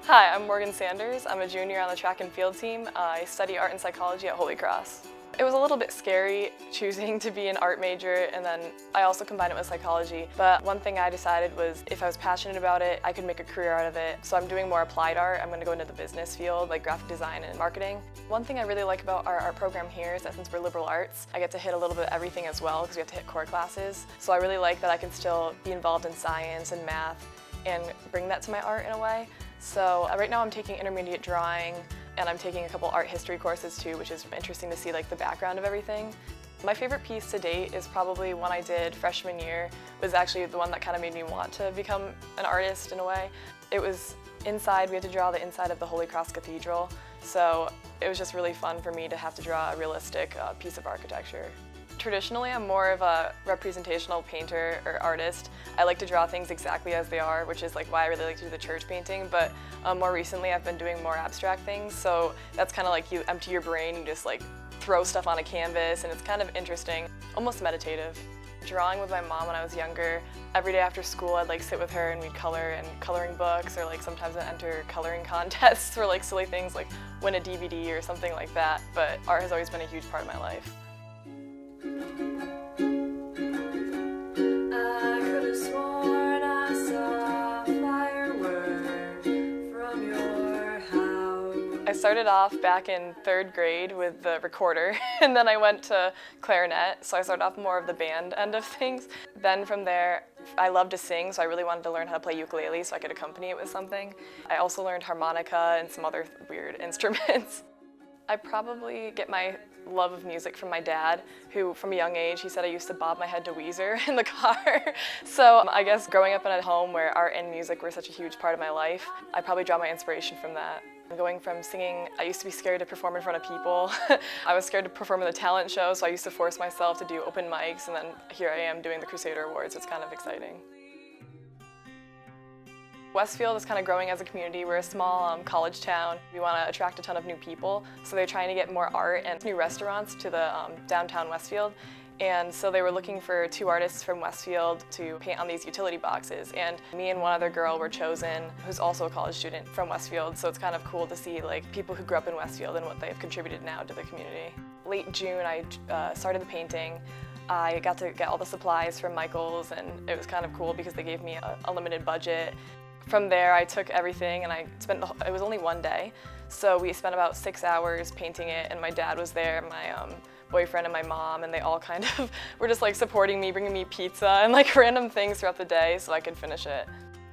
Hi, I'm Morgan Sanders. I'm a junior on the track and field team. I study art and psychology at Holy Cross. It was a little bit scary choosing to be an art major, and then I also combined it with psychology. But one thing I decided was if I was passionate about it, I could make a career out of it. So I'm doing more applied art. I'm going to go into the business field, like graphic design and marketing. One thing I really like about our art program here is that since we're liberal arts, I get to hit a little bit of everything as well because we have to hit core classes. So I really like that I can still be involved in science and math and bring that to my art in a way. So right now I'm taking intermediate drawing, and I'm taking a couple art history courses too, which is interesting to see like the background of everything. My favorite piece to date is probably one I did freshman year. It was actually the one that kind of made me want to become an artist in a way. It was inside, we had to draw the inside of the Holy Cross Cathedral. So it was just really fun for me to have to draw a realistic piece of architecture. Traditionally, I'm more of a representational painter or artist. I like to draw things exactly as they are, which is like why I really like to do the church painting, but more recently I've been doing more abstract things, so that's kind of like you empty your brain and just like throw stuff on a canvas, and it's kind of interesting, almost meditative. Drawing with my mom when I was younger, every day after school I'd like sit with her and we'd color in coloring books, or like sometimes I'd enter coloring contests for like silly things like win a DVD or something like that, but art has always been a huge part of my life. I started off back in 3rd grade with the recorder, and then I went to clarinet, so I started off more of the band end of things. Then from there, I love to sing, so I really wanted to learn how to play ukulele so I could accompany it with something. I also learned harmonica and some other weird instruments. I probably get my love of music from my dad, who from a young age, he said I used to bob my head to Weezer in the car. So I guess growing up in a home where art and music were such a huge part of my life, I probably draw my inspiration from that. Going from singing, I used to be scared to perform in front of people. I was scared to perform in the talent show, so I used to force myself to do open mics, and then here I am doing the Crusader Awards. It's kind of exciting. Westfield is kind of growing as a community. We're a small college town. We want to attract a ton of new people, so they're trying to get more art and new restaurants to the downtown Westfield. And so they were looking for 2 artists from Westfield to paint on these utility boxes. And me and one other girl were chosen, who's also a college student from Westfield. So it's kind of cool to see like people who grew up in Westfield and what they've contributed now to the community. Late June, I started the painting. I got to get all the supplies from Michael's, and it was kind of cool because they gave me a limited budget. From there, I took everything and I spent, it was only one day. So we spent about 6 hours painting it, and my dad was there, my boyfriend and my mom, and they all kind of were just like supporting me, bringing me pizza and like random things throughout the day so I could finish it.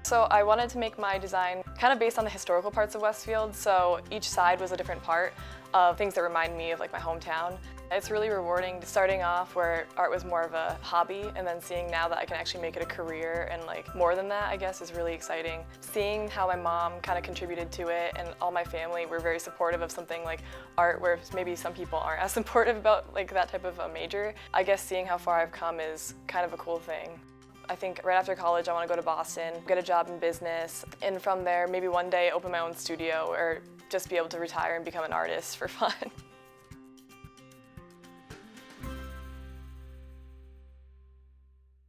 So I wanted to make my design kind of based on the historical parts of Westfield, so each side was a different part of things that remind me of like my hometown. It's really rewarding starting off where art was more of a hobby, and then seeing now that I can actually make it a career and like more than that, I guess, is really exciting. Seeing how my mom kind of contributed to it, and all my family were very supportive of something like art where maybe some people aren't as supportive about like that type of a major. I guess seeing how far I've come is kind of a cool thing. I think right after college I want to go to Boston, get a job in business, and from there maybe one day open my own studio or just be able to retire and become an artist for fun.